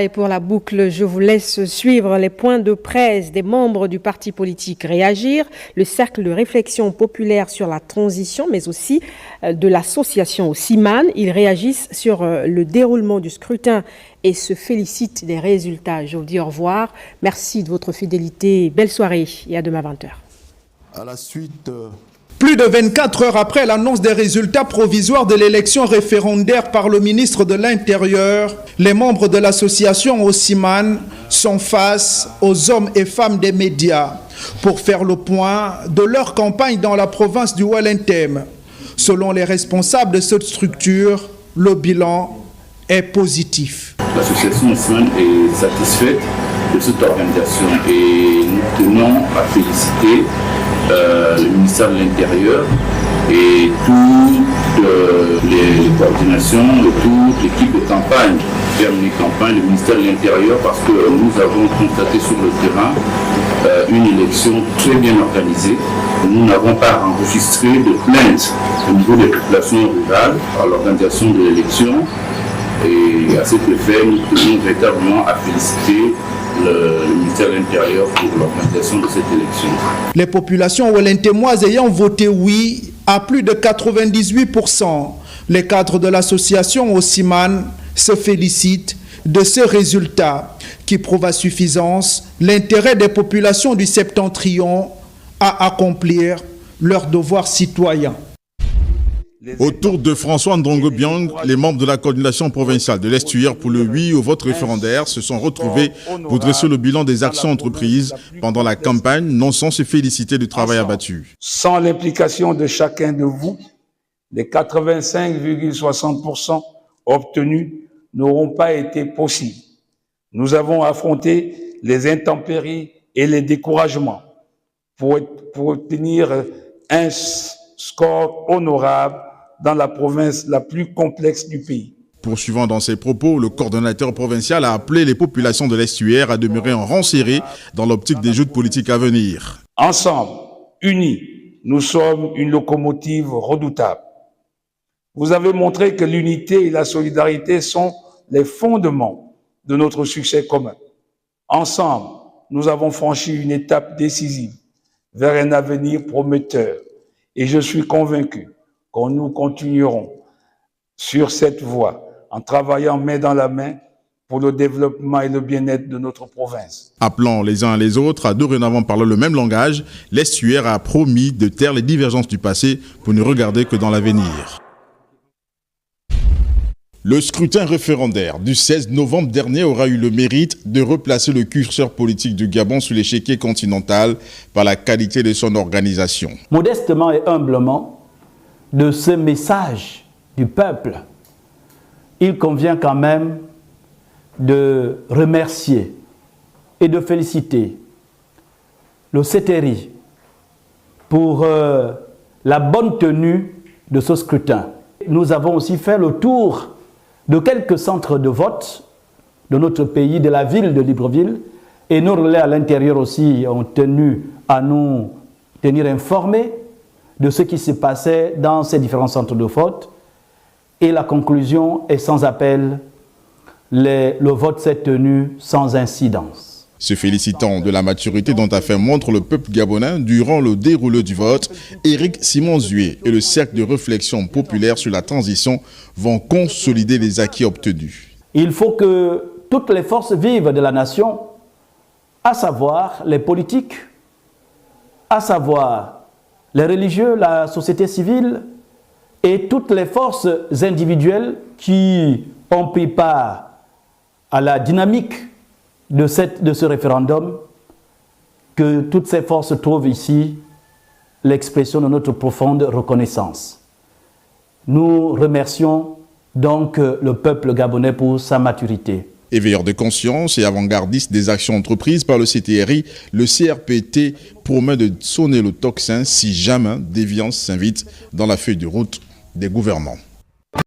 Et pour la boucle, je vous laisse suivre les points de presse des membres du parti politique Réagir, le cercle de réflexion populaire sur la transition, mais aussi de l'association Siman. Ils réagissent sur le déroulement du scrutin et se félicitent des résultats. Je vous dis au revoir. Merci de votre fidélité. Belle soirée et à demain 20h. À la suite... Plus de 24 heures après l'annonce des résultats provisoires de l'élection référendaire par le ministre de l'Intérieur, les membres de l'association Osiman sont face aux hommes et femmes des médias pour faire le point de leur campagne dans la province du Wellington. Selon les responsables de cette structure, le bilan est positif. L'association Osiman est satisfaite de cette organisation et nous tenons à féliciter le ministère de l'Intérieur et toutes les coordinations et toute l'équipe de campagne, le ministère de l'Intérieur, parce que nous avons constaté sur le terrain une élection très bien organisée. Nous n'avons pas enregistré de plaintes au niveau des populations rurales à l'organisation de l'élection. Et à cet effet, nous tenons véritablement à féliciter le ministère de l'Intérieur pour l'organisation de cette élection. Les populations wellintémoises ayant voté oui à plus de 98%, les cadres de l'association Osiman se félicitent de ce résultat qui prouve à suffisance l'intérêt des populations du Septentrion à accomplir leurs devoirs citoyens. Autour de François Ndongo Biang, les membres de la coordination provinciale de l'Estuaire pour le oui au vote référendaire se sont retrouvés pour dresser le bilan des actions entreprises pendant la campagne, non sans se féliciter du travail abattu. Sans l'implication de chacun de vous, les 85,60% obtenus n'auront pas été possibles. Nous avons affronté les intempéries et les découragements pour obtenir un score honorable dans la province la plus complexe du pays. Poursuivant dans ses propos, le coordonnateur provincial a appelé les populations de l'Estuaire à demeurer en rang serré dans l'optique des jeux de politique à venir. Ensemble, unis, nous sommes une locomotive redoutable. Vous avez montré que l'unité et la solidarité sont les fondements de notre succès commun. Ensemble, nous avons franchi une étape décisive vers un avenir prometteur. Et je suis convaincu que nous continuerons sur cette voie en travaillant main dans la main pour le développement et le bien-être de notre province. Appelant les uns les autres à dorénavant parler le même langage, l'Estuaire a promis de taire les divergences du passé pour ne regarder que dans l'avenir. Le scrutin référendaire du 16 novembre dernier aura eu le mérite de replacer le curseur politique du Gabon sur l'échiquier continental par la qualité de son organisation. Modestement et humblement, de ce message du peuple, il convient quand même de remercier et de féliciter le CETERI pour la bonne tenue de ce scrutin. Nous avons aussi fait le tour de quelques centres de vote de notre pays, de la ville de Libreville, et nos relais à l'intérieur aussi ont tenu à nous tenir informés de ce qui se passait dans ces différents centres de vote. Et la conclusion est sans appel, le vote s'est tenu sans incidence. Se félicitant de la maturité dont a fait montre le peuple gabonais durant le déroulé du vote, Éric Simon-Zué et le cercle de réflexion populaire sur la transition vont consolider les acquis obtenus. Il faut que toutes les forces vives de la nation, à savoir les politiques, à savoir les religieux, la société civile et toutes les forces individuelles qui ont pris part à la dynamique de ce référendum, que toutes ces forces trouvent ici l'expression de notre profonde reconnaissance. Nous remercions donc le peuple gabonais pour sa maturité. Éveilleur de conscience et avant-gardiste des actions entreprises par le CTRI, le CRPT promet de sonner le tocsin si jamais déviance s'invite dans la feuille de route des gouvernants.